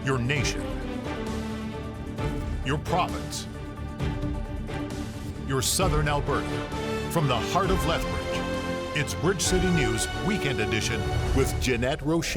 your nation, your province, your southern Alberta. From the heart of Lethbridge, it's Bridge City News Weekend Edition with Jeanette Roche.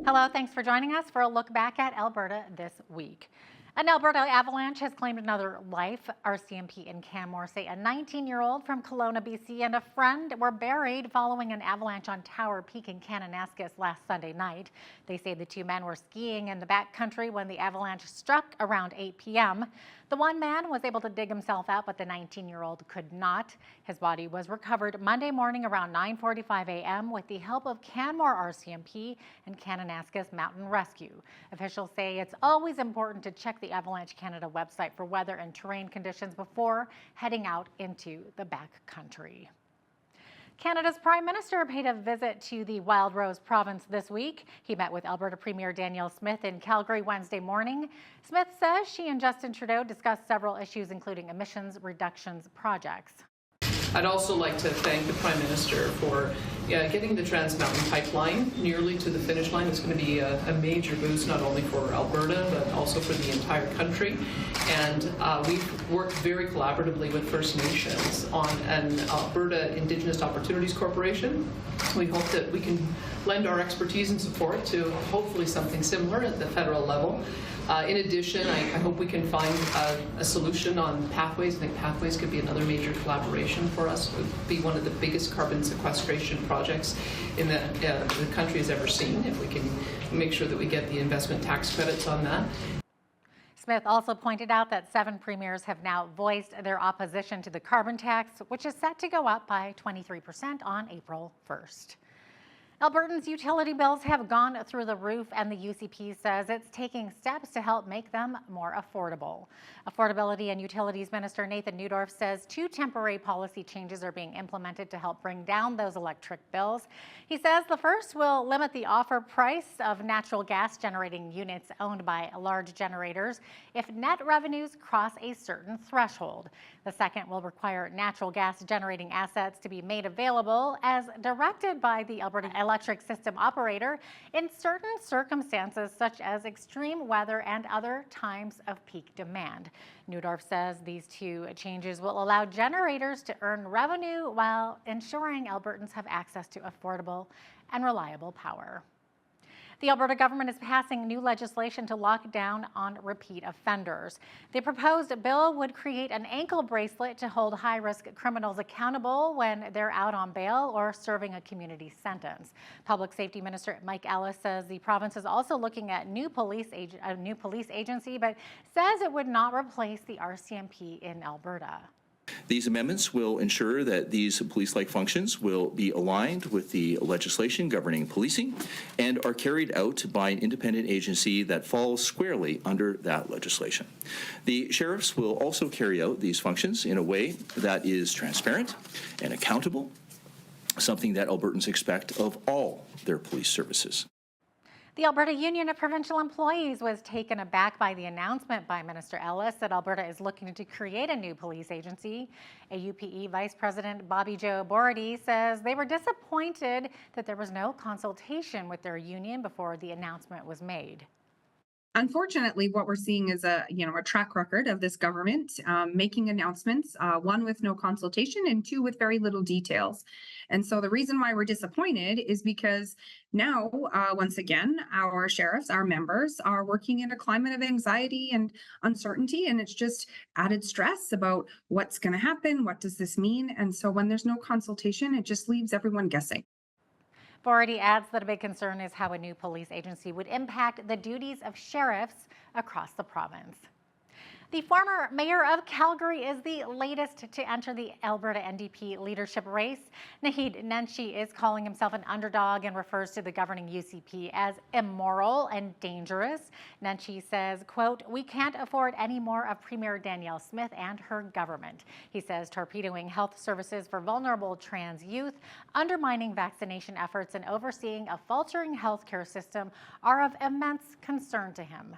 Hello, thanks for joining us for a look back at Alberta this week. An Alberta avalanche has claimed another life. RCMP in Canmore say a 19-year-old from Kelowna, BC and a friend were buried following an avalanche on Tower Peak in Kananaskis last Sunday night. They say the two men were skiing in the backcountry when the avalanche struck around 8 p.m. The one man was able to dig himself out, but the 19-year-old could not. His body was recovered Monday morning around 9:45 a.m. with the help of Canmore RCMP and Kananaskis Mountain Rescue. Officials say it's always important to check the Avalanche Canada website for weather and terrain conditions before heading out into the backcountry. Canada's Prime Minister paid a visit to the Wild Rose province this week. He met with Alberta Premier Danielle Smith in Calgary Wednesday morning. Smith says she and Justin Trudeau discussed several issues, including emissions reductions projects. I'd also like to thank the Prime Minister for getting the Trans Mountain Pipeline nearly to the finish line. It's going to be a major boost not only for Alberta but also for the entire country. And we've worked very collaboratively with First Nations on an Alberta Indigenous Opportunities Corporation. We hope that we can lend our expertise and support to hopefully something similar at the federal level. In addition, I hope we can find a solution on pathways. I think pathways could be another major collaboration for us. It would be one of the biggest carbon sequestration projects in the country has ever seen, if we can make sure that we get the investment tax credits on that. Smith also pointed out that 7 premiers have now voiced their opposition to the carbon tax, which is set to go up by 23% on April 1st. Albertans' utility bills have gone through the roof, and the UCP says it's taking steps to help make them more affordable. Affordability and Utilities Minister Nathan Neudorf says 2 temporary policy changes are being implemented to help bring down those electric bills. He says the first will limit the offer price of natural gas generating units owned by large generators if net revenues cross a certain threshold. The second will require natural gas generating assets to be made available as directed by the Alberta Electric System Operator in certain circumstances such as extreme weather and other times of peak demand. Neudorf says these 2 changes will allow generators to earn revenue while ensuring Albertans have access to affordable and reliable power. The Alberta government is passing new legislation to lock down on repeat offenders. The proposed bill would create an ankle bracelet to hold high-risk criminals accountable when they're out on bail or serving a community sentence. Public Safety Minister Mike Ellis says the province is also looking at a new police agency, but says it would not replace the RCMP in Alberta. These amendments will ensure that these police-like functions will be aligned with the legislation governing policing and are carried out by an independent agency that falls squarely under that legislation. The sheriffs will also carry out these functions in a way that is transparent and accountable, something that Albertans expect of all their police services. The Alberta Union of Provincial Employees was taken aback by the announcement by Minister Ellis that Alberta is looking to create a new police agency. AUPE Vice President Bobby Jo Borody says they were disappointed that there was no consultation with their union before the announcement was made. Unfortunately, what we're seeing is a track record of this government making announcements, 1 with no consultation and 2 with very little details. And so the reason why we're disappointed is because now, once again, our sheriffs, our members are working in a climate of anxiety and uncertainty, and it's just added stress about what's going to happen, what does this mean? And so when there's no consultation, it just leaves everyone guessing. Borody adds that a big concern is how a new police agency would impact the duties of sheriffs across the province. The former mayor of Calgary is the latest to enter the Alberta NDP leadership race. Naheed Nenshi is calling himself an underdog and refers to the governing UCP as immoral and dangerous. Nenshi says, quote, "We can't afford any more of Premier Danielle Smith and her government." He says torpedoing health services for vulnerable trans youth, undermining vaccination efforts, and overseeing a faltering healthcare system are of immense concern to him.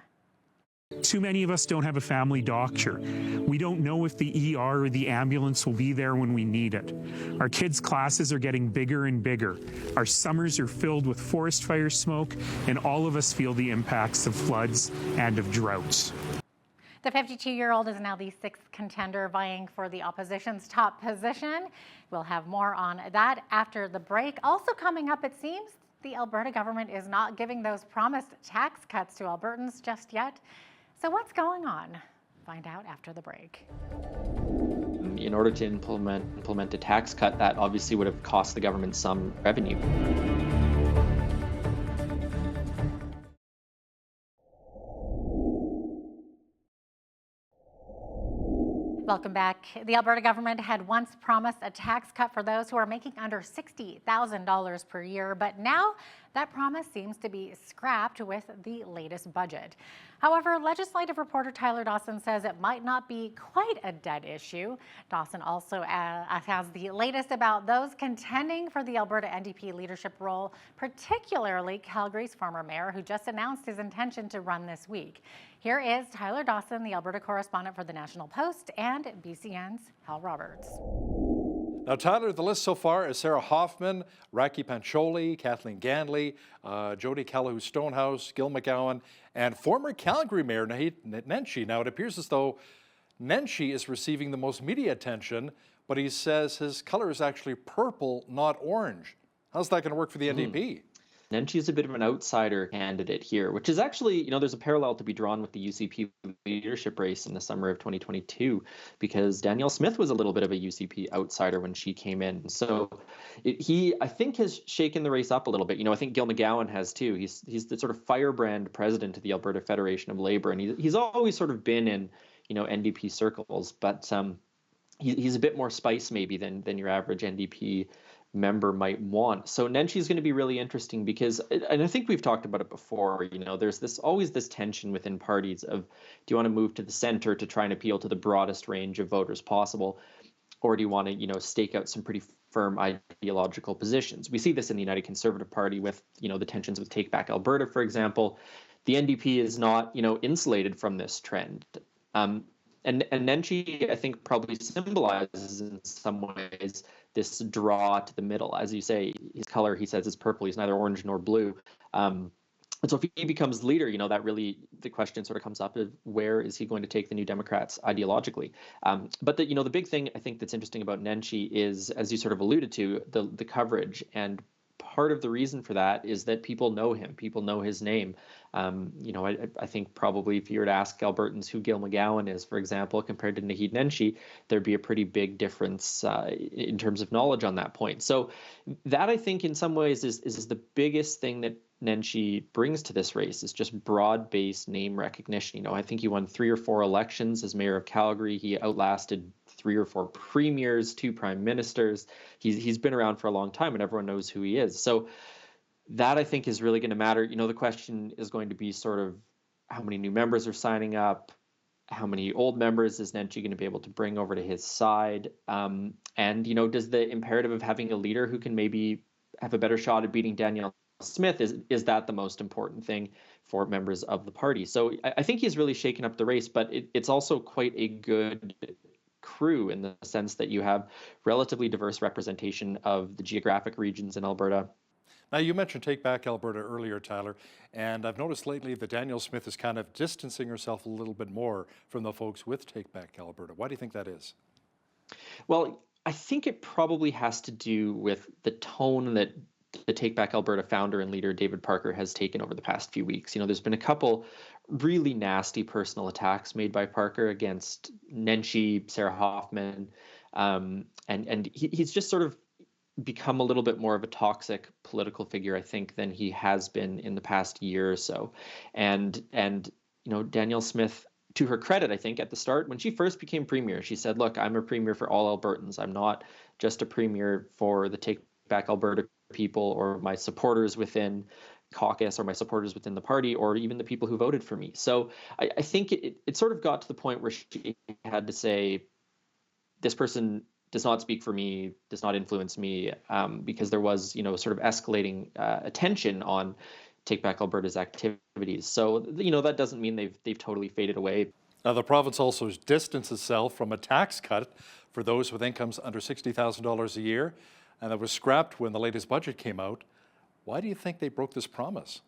Too many of us don't have a family doctor. We don't know if the ER or the ambulance will be there when we need it. Our kids' classes are getting bigger and bigger. Our summers are filled with forest fire smoke, and all of us feel the impacts of floods and of droughts. The 52-year-old is now the sixth contender vying for the opposition's top position. We'll have more on that after the break. Also coming up, it seems the Alberta government is not giving those promised tax cuts to Albertans just yet. So what's going on? Find out after the break. In order to implement a tax cut, that obviously would have cost the government some revenue. Welcome back. The Alberta government had once promised a tax cut for those who are making under $60,000 per year, but now that promise seems to be scrapped with the latest budget. However, legislative reporter Tyler Dawson says it might not be quite a dead issue. Dawson also has the latest about those contending for the Alberta NDP leadership role, particularly Calgary's former mayor, who just announced his intention to run this week. Here is Tyler Dawson, the Alberta correspondent for the National Post, and BCN's Hal Roberts. Now, Tyler, the list so far is Sarah Hoffman, Raki Pancholi, Kathleen Ganley, Jody Calahoo-Stonehouse, Gil McGowan, and former Calgary Mayor Naheed Nenshi. Now, it appears as though Nenshi is receiving the most media attention, but he says his color is actually purple, not orange. How's that going to work for the NDP? Nenshi is a bit of an outsider candidate here, which is actually, there's a parallel to be drawn with the UCP leadership race in the summer of 2022, because Danielle Smith was a little bit of a UCP outsider when she came in. So he, I think, has shaken the race up a little bit. I think Gil McGowan has too. He's the sort of firebrand president of the Alberta Federation of Labor, and he's always sort of been in, NDP circles, but he's a bit more spice maybe than your average NDP member might want. So Nenshi is going to be really interesting because, and I think we've talked about it before, there's always this tension within parties of, do you want to move to the center to try and appeal to the broadest range of voters possible, or do you want to, stake out some pretty firm ideological positions? We see this in the United Conservative Party with, the tensions with Take Back Alberta, for example. The NDP is not, insulated from this trend. And Nenshi, I think, probably symbolizes in some ways this draw to the middle. As you say, his color, he says, is purple. He's neither orange nor blue. And so if he becomes leader, that really, the question sort of comes up of where is he going to take the New Democrats ideologically? But the big thing I think that's interesting about Nenshi is, as you sort of alluded to, the coverage. And part of the reason for that is that people know him, people know his name. I think probably if you were to ask Albertans who Gil McGowan is, for example, compared to Naheed Nenshi, there'd be a pretty big difference in terms of knowledge on that point. So that, I think, in some ways is the biggest thing that Nenshi brings to this race, is just broad-based name recognition. I think he won 3 or 4 elections as mayor of Calgary. He outlasted 3 or 4 premiers, 2 prime ministers. He's been around for a long time, and everyone knows who he is. So that, I think, is really going to matter. The question is going to be sort of how many new members are signing up, how many old members is Nenshi going to be able to bring over to his side, and does the imperative of having a leader who can maybe have a better shot at beating Danielle Smith, is that the most important thing for members of the party? So I think he's really shaken up the race, but it's also quite a good crew in the sense that you have relatively diverse representation of the geographic regions in Alberta. Now, you mentioned Take Back Alberta earlier, Tyler, and I've noticed lately that Danielle Smith is kind of distancing herself a little bit more from the folks with Take Back Alberta. Why do you think that is? Well, I think it probably has to do with the tone that the Take Back Alberta founder and leader David Parker has taken over the past few weeks. There's been a couple really nasty personal attacks made by Parker against Nenshi, Sarah Hoffman, and he's just sort of become a little bit more of a toxic political figure, I think, than he has been in the past year or so. And Danielle Smith, to her credit, I think at the start, when she first became premier, she said, look, I'm a premier for all Albertans. I'm not just a premier for the Take Back Alberta people or my supporters within caucus or my supporters within the party or even the people who voted for me. So I think it sort of got to the point where she had to say, this person does not speak for me, does not influence me, because there was, sort of escalating attention on Take Back Alberta's activities. So, that doesn't mean they've totally faded away. Now, the province also distanced itself from a tax cut for those with incomes under $60,000 a year, and that was scrapped when the latest budget came out. Why do you think they broke this promise?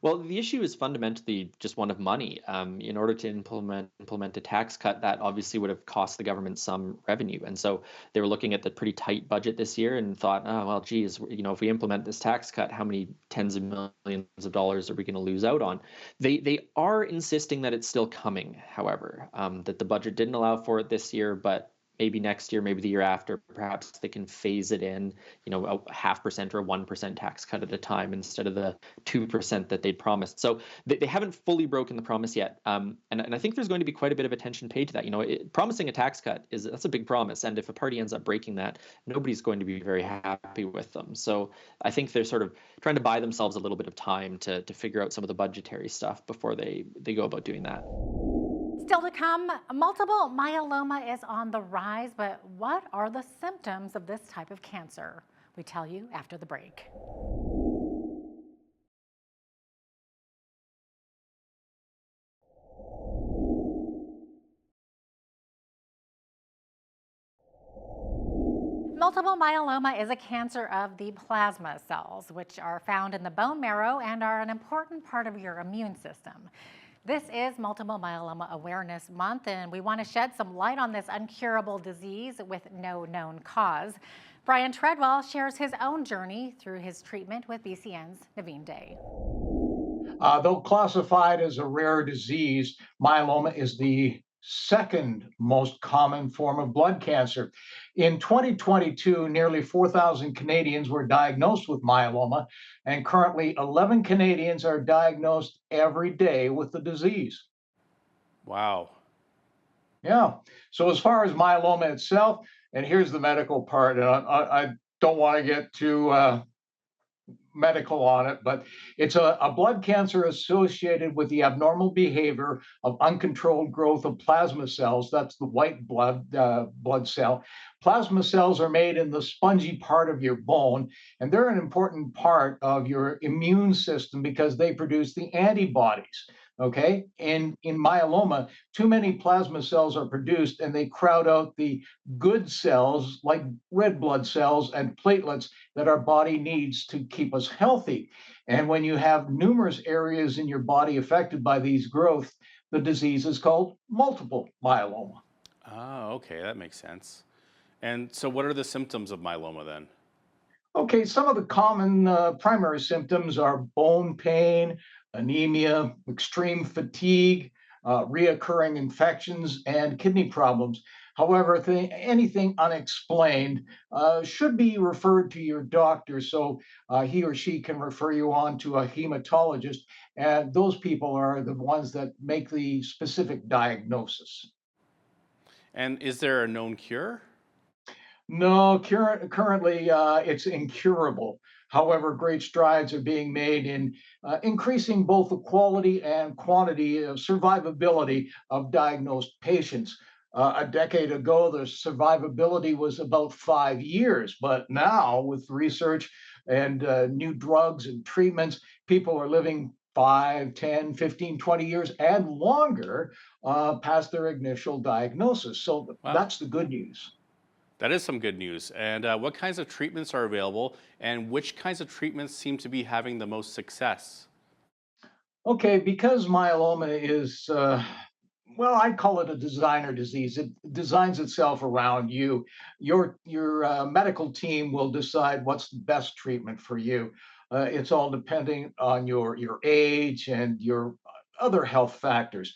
Well, the issue is fundamentally just one of money. In order to implement a tax cut, that obviously would have cost the government some revenue, and so they were looking at the pretty tight budget this year and thought, oh well, geez, if we implement this tax cut, how many tens of millions of dollars are we going to lose out on? They are insisting that it's still coming, however, that the budget didn't allow for it this year, but maybe next year, maybe the year after, perhaps they can phase it in, a 0.5% or a 1% tax cut at a time instead of the 2% that they'd promised. So they haven't fully broken the promise yet. And I think there's going to be quite a bit of attention paid to that. Promising a tax cut that's a big promise. And if a party ends up breaking that, nobody's going to be very happy with them. So I think they're sort of trying to buy themselves a little bit of time to figure out some of the budgetary stuff before they go about doing that. Still to come, multiple myeloma is on the rise, but what are the symptoms of this type of cancer? We tell you after the break. Multiple myeloma is a cancer of the plasma cells, which are found in the bone marrow and are an important part of your immune system. This is Multiple Myeloma Awareness Month, and we want to shed some light on this incurable disease with no known cause. Brian Treadwell shares his own journey through his treatment with BCN's Naveen Day. Though classified as a rare disease, myeloma is the second most common form of blood cancer. In 2022, nearly 4,000 Canadians were diagnosed with myeloma, and currently 11 Canadians are diagnosed every day with the disease. Wow. Yeah. So as far as myeloma itself, and here's the medical part, and I don't want to get too medical on it, but it's a blood cancer associated with the abnormal behavior of uncontrolled growth of plasma cells. That's the white blood cell. Plasma cells are made in the spongy part of your bone, and they're an important part of your immune system because they produce the antibodies. Okay, and in myeloma, too many plasma cells are produced and they crowd out the good cells like red blood cells and platelets that our body needs to keep us healthy. And when you have numerous areas in your body affected by these growth, the disease is called multiple myeloma. Oh, okay, that makes sense. And so what are the symptoms of myeloma then? Okay, some of the common primary symptoms are bone pain, anemia, extreme fatigue, reoccurring infections, and kidney problems. However, anything unexplained should be referred to your doctor so he or she can refer you on to a hematologist. And those people are the ones that make the specific diagnosis. And is there a known cure? No, currently it's incurable. However, great strides are being made in increasing both the quality and quantity of survivability of diagnosed patients. A decade ago, the survivability was about 5 years, but now with research and new drugs and treatments, people are living 5, 10, 15, 20 years and longer past their initial diagnosis. So Wow. That's the good news. That is some good news. And what kinds of treatments are available, and which kinds of treatments seem to be having the most success? Okay, because myeloma is, well, I'd call it a designer disease. It designs itself around you. Your medical team will decide what's the best treatment for you. It's all depending on your age and your other health factors.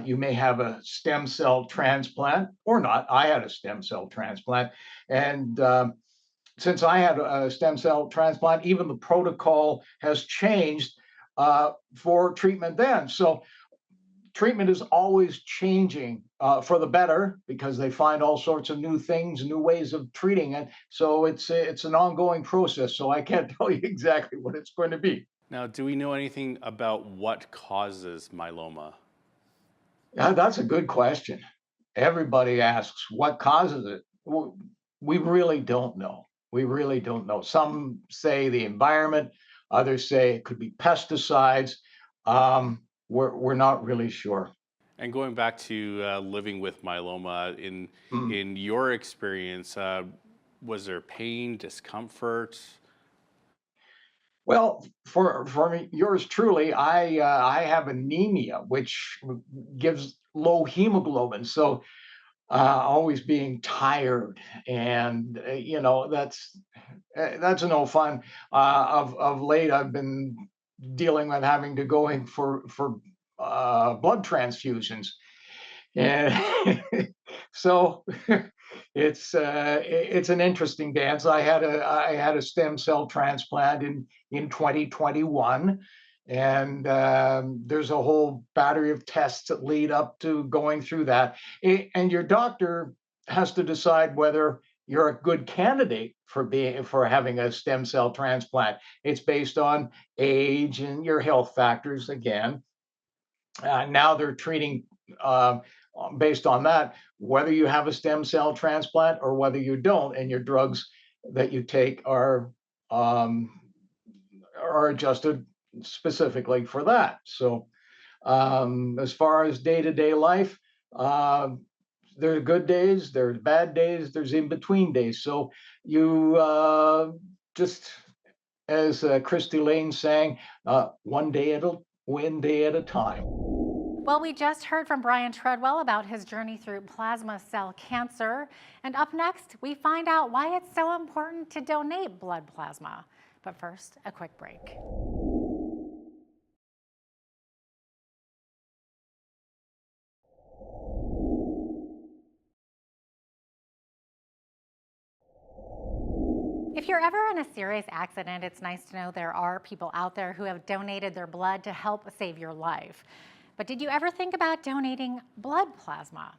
You may have a stem cell transplant or not. I had a stem cell transplant. And since I had a stem cell transplant, even the protocol has changed for treatment then. So treatment is always changing for the better because they find all sorts of new things, new ways of treating it. So it's an ongoing process. So I can't tell you exactly what it's going to be. Now, do we know anything about what causes myeloma? That's a good question. Everybody asks what causes it. We really don't know. We really don't know. Some say the environment. Others say it could be pesticides. We're not really sure. And going back to living with myeloma, Mm. in your experience, was there pain, discomfort? Well, for me, yours truly, I have anemia, which gives low hemoglobin. So always being tired, and that's no fun. Of late, I've been dealing with having to going for blood transfusions, and so it's an interesting dance. I had a stem cell transplant in 2021, and there's a whole battery of tests that lead up to going through that. And your doctor has to decide whether you're a good candidate for having a stem cell transplant. It's based on age and your health factors again. Now they're treating based on that whether you have a stem cell transplant or whether you don't, and your drugs that you take are adjusted specifically for that. So as far as day-to-day life, there's good days, there's bad days, there's in-between days. So you just, as Christy Lane sang, one day at a time. Well, we just heard from Brian Treadwell about his journey through plasma cell cancer. And up next, we find out why it's so important to donate blood plasma. But first, a quick break. If you're ever in a serious accident, it's nice to know there are people out there who have donated their blood to help save your life. But did you ever think about donating blood plasma?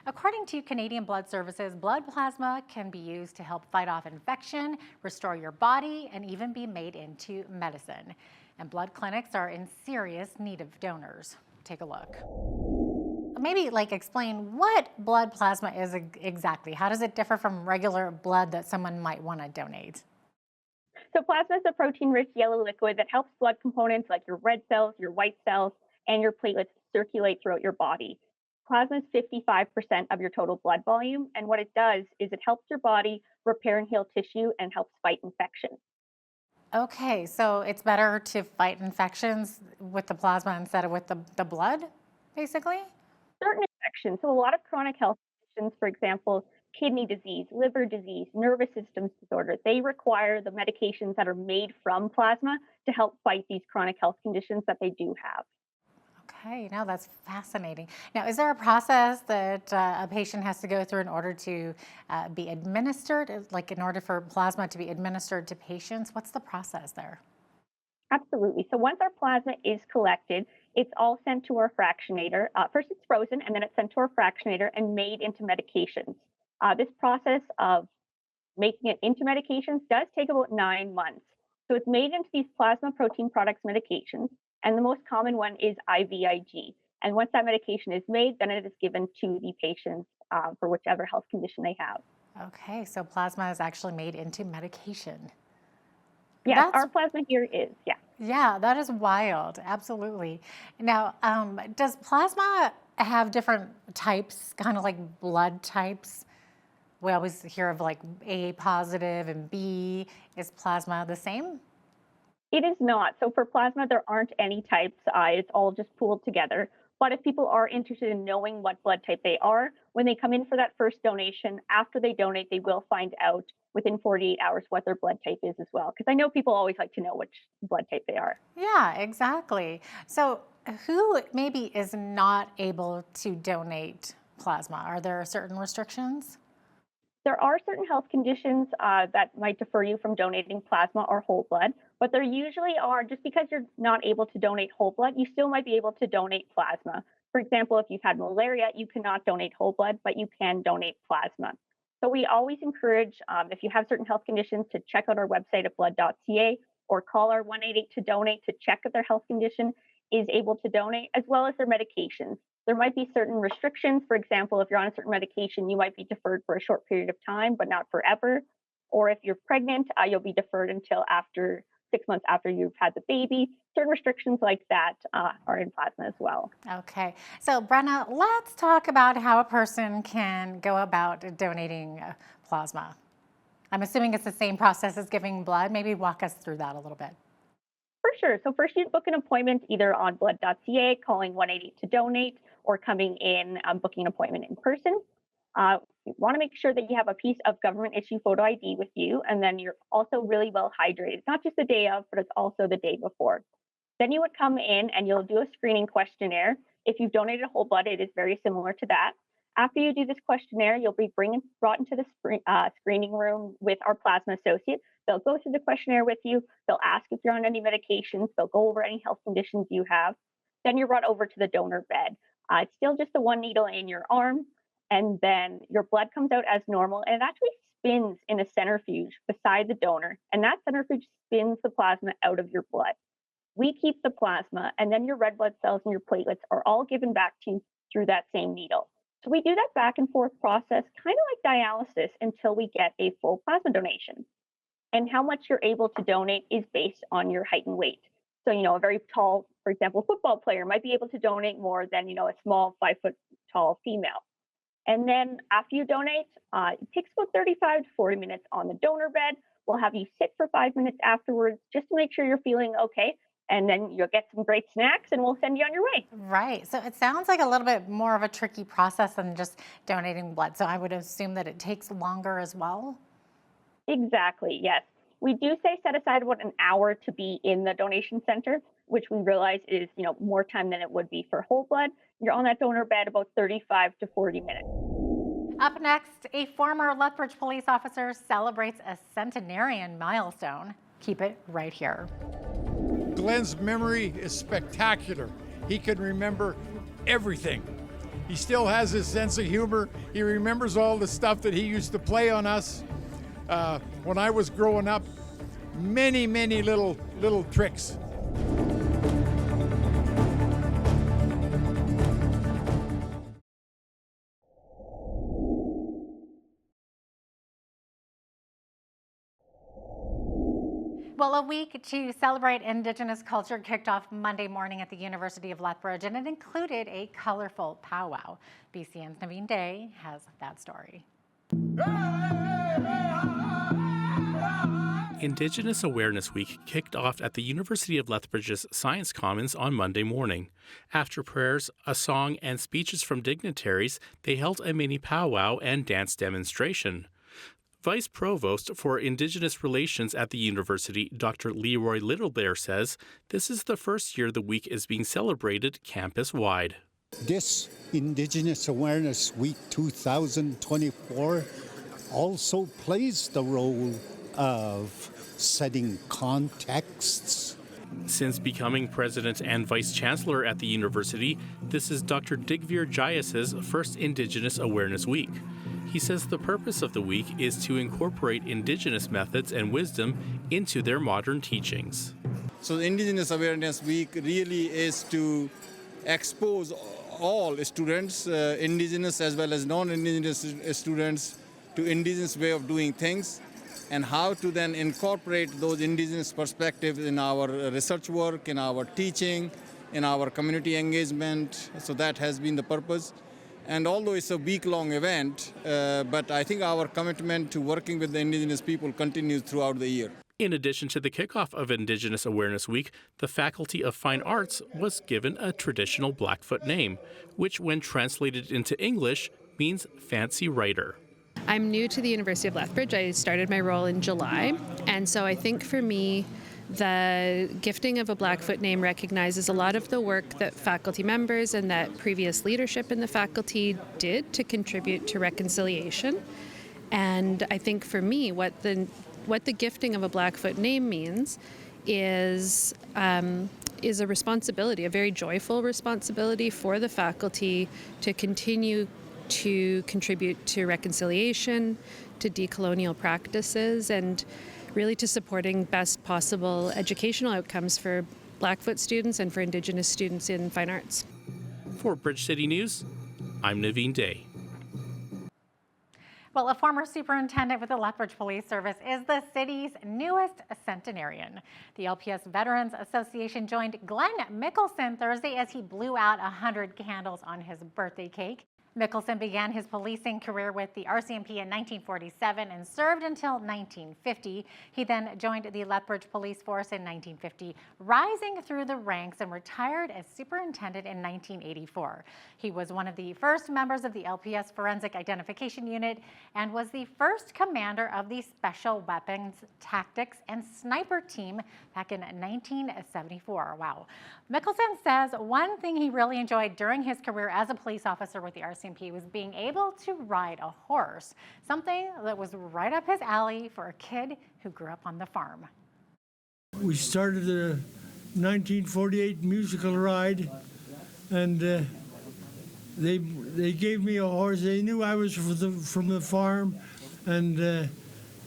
According to Canadian Blood Services, blood plasma can be used to help fight off infection, restore your body, and even be made into medicine. And blood clinics are in serious need of donors. Take a look. Maybe explain what blood plasma is exactly. How does it differ from regular blood that someone might want to donate? So plasma is a protein-rich yellow liquid that helps blood components like your red cells, your white cells, and your platelets circulate throughout your body. Plasma is 55% of your total blood volume, and what it does is it helps your body repair and heal tissue and helps fight infections. Okay, so it's better to fight infections with the plasma instead of with the blood, basically? Certain infections, so a lot of chronic health conditions, for example, kidney disease, liver disease, nervous system disorder, they require the medications that are made from plasma to help fight these chronic health conditions that they do have. Okay, now that's fascinating. Now, is there a process that a patient has to go through in order to be administered, like in order for plasma to be administered to patients? What's the process there? Absolutely. So once our plasma is collected, it's all sent to our fractionator. First, it's frozen, and then it's sent to our fractionator and made into medications. This process of making it into medications does take about 9 months. So it's made into these plasma protein products medications, and the most common one is IVIG. And once that medication is made, then it is given to the patients for whichever health condition they have. Okay, so plasma is actually made into medication. Yes, our plasma here is, yeah. Yeah, that is wild. Absolutely. Now, does plasma have different types, kind of like blood types? We always hear of A positive and B. Is plasma the same? It is not. So for plasma, there aren't any types. It's all just pooled together. But if people are interested in knowing what blood type they are, when they come in for that first donation, after they donate, they will find out within 48 hours what their blood type is as well. Because I know people always like to know which blood type they are. Yeah, exactly. So who maybe is not able to donate plasma? Are there certain restrictions? There are certain health conditions that might defer you from donating plasma or whole blood, but there usually are, just because you're not able to donate whole blood, you still might be able to donate plasma. For example, if you've had malaria, you cannot donate whole blood, but you can donate plasma. So we always encourage, if you have certain health conditions, to check out our website at blood.ca or call our 188 to donate to check if their health condition is able to donate, as well as their medications. There might be certain restrictions. For example, if you're on a certain medication, you might be deferred for a short period of time, but not forever. Or if you're pregnant, you'll be deferred until after 6 months after you've had the baby. Certain restrictions like that are in plasma as well. Okay. So, Brenna, let's talk about how a person can go about donating plasma. I'm assuming it's the same process as giving blood. Maybe walk us through that a little bit. For sure. So first you'd book an appointment either on blood.ca, calling 188 to donate, or coming in, booking an appointment in person. You want to make sure that you have a piece of government issue photo ID with you, and then you're also really well hydrated, not just the day of, but it's also the day before. Then you would come in and you'll do a screening questionnaire. If you've donated whole blood, it is very similar to that. After you do this questionnaire, you'll be brought into the screening room with our plasma associate. They'll go through the questionnaire with you. They'll ask if you're on any medications. They'll go over any health conditions you have. Then you're brought over to the donor bed. It's still just the one needle in your arm, and then your blood comes out as normal, and it actually spins in a centrifuge beside the donor, and that centrifuge spins the plasma out of your blood. We keep the plasma, and then your red blood cells and your platelets are all given back to you through that same needle. So we do that back and forth process, kind of like dialysis, until we get a full plasma donation. And how much you're able to donate is based on your height and weight. So, a very tall, for example, football player might be able to donate more than, a small 5 foot tall female. And then after you donate, it takes about 35 to 40 minutes on the donor bed. We'll have you sit for 5 minutes afterwards just to make sure you're feeling okay. And then you'll get some great snacks and we'll send you on your way. Right. So it sounds like a little bit more of a tricky process than just donating blood. So I would assume that it takes longer as well. Exactly. Yes. We do say set aside about an hour to be in the donation center, which we realize is, more time than it would be for whole blood. You're on that donor bed about 35 to 40 minutes. Up next, a former Lethbridge police officer celebrates a centenarian milestone. Keep it right here. Glenn's memory is spectacular. He can remember everything. He still has his sense of humor. He remembers all the stuff that he used to play on us when I was growing up. Many little tricks. Well, a week to celebrate Indigenous culture kicked off Monday morning at the University of Lethbridge, and it included a colorful powwow. BCN's Naveen Day has that story. Indigenous Awareness Week kicked off at the University of Lethbridge's Science Commons on Monday morning. After prayers, a song, and speeches from dignitaries, they held a mini powwow and dance demonstration. Vice Provost for Indigenous Relations at the university, Dr. Leroy Littlebear, says this is the first year the week is being celebrated campus-wide. This Indigenous Awareness Week 2024 also plays the role of setting contexts. Since becoming president and vice chancellor at the university, this is Dr. Digvir Jayas's first Indigenous Awareness Week. He says the purpose of the week is to incorporate Indigenous methods and wisdom into their modern teachings. So the Indigenous Awareness Week really is to expose all students, Indigenous as well as non-Indigenous students, to Indigenous way of doing things and how to then incorporate those Indigenous perspectives in our research work, in our teaching, in our community engagement. So that has been the purpose. And although it's a week-long event, but I think our commitment to working with the Indigenous people continues throughout the year. In addition to the kickoff of Indigenous Awareness Week, the Faculty of Fine Arts was given a traditional Blackfoot name, which when translated into English means fancy writer. I'm new to the University of Lethbridge. I started my role in July, and so I think for me, the gifting of a Blackfoot name recognizes a lot of the work that faculty members and that previous leadership in the faculty did to contribute to reconciliation. And I think for me, what the gifting of a Blackfoot name means is a responsibility, a very joyful responsibility for the faculty to continue to contribute to reconciliation, to decolonial practices, and really to supporting best possible educational outcomes for Blackfoot students and for Indigenous students in fine arts. For Bridge City News, I'm Naveen Day. Well, a former superintendent with the Lethbridge Police Service is the city's newest centenarian. The LPS Veterans Association joined Glenn Mickelson Thursday as he blew out 100 candles on his birthday cake. Mickelson began his policing career with the RCMP in 1947 and served until 1950. He then joined the Lethbridge Police Force in 1950, rising through the ranks and retired as superintendent in 1984. He was one of the first members of the LPS Forensic Identification Unit and was the first commander of the Special Weapons, Tactics, and Sniper Team back in 1974. Wow. Mickelson says one thing he really enjoyed during his career as a police officer with the RCMP was being able to ride a horse, something that was right up his alley for a kid who grew up on the farm. We started a 1948 musical ride, and they gave me a horse. They knew I was from the farm, and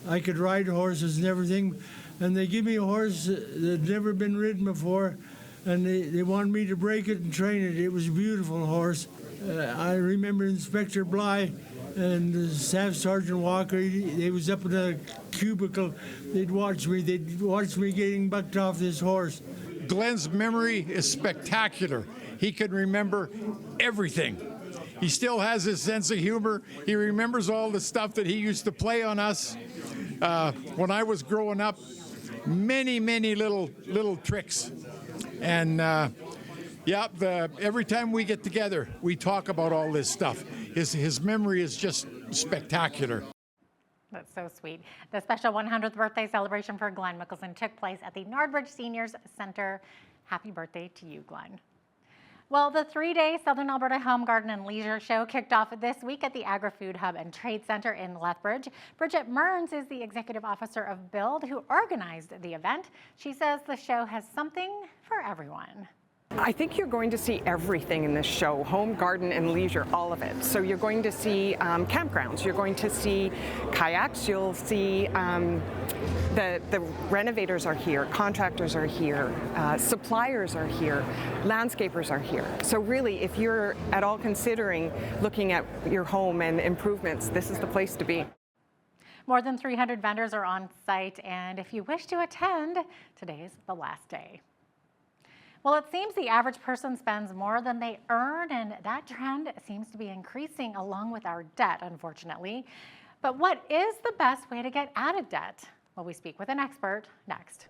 I could ride horses and everything. And they gave me a horse that had never been ridden before, and they wanted me to break it and train it. It was a beautiful horse. I remember Inspector Bly and Staff Sergeant Walker. They was up in a cubicle. They'd watch me getting bucked off this horse. Glenn's memory is spectacular. He can remember everything. He still has his sense of humor. He remembers all the stuff that he used to play on us. When I was growing up, many little tricks. And every time we get together, we talk about all this stuff. His memory is just spectacular. That's so sweet. The special 100th birthday celebration for Glenn Mickelson took place at the Newscast Seniors Center. Happy birthday to you, Glenn. Well, the 3-day Southern Alberta Home, Garden and Leisure Show kicked off this week at the Agri-Food Hub and Trade Center in Lethbridge. Bridget Mearns is the executive officer of Build, who organized the event. She says the show has something for everyone. I think you're going to see everything in this show, home, garden, and leisure, all of it. So you're going to see campgrounds, you're going to see kayaks, you'll see the renovators are here, contractors are here, suppliers are here, landscapers are here. So really, if you're at all considering looking at your home and improvements, this is the place to be. More than 300 vendors are on site, and if you wish to attend, today's the last day. Well, it seems the average person spends more than they earn, and that trend seems to be increasing along with our debt, unfortunately. But what is the best way to get out of debt? Well, we speak with an expert next.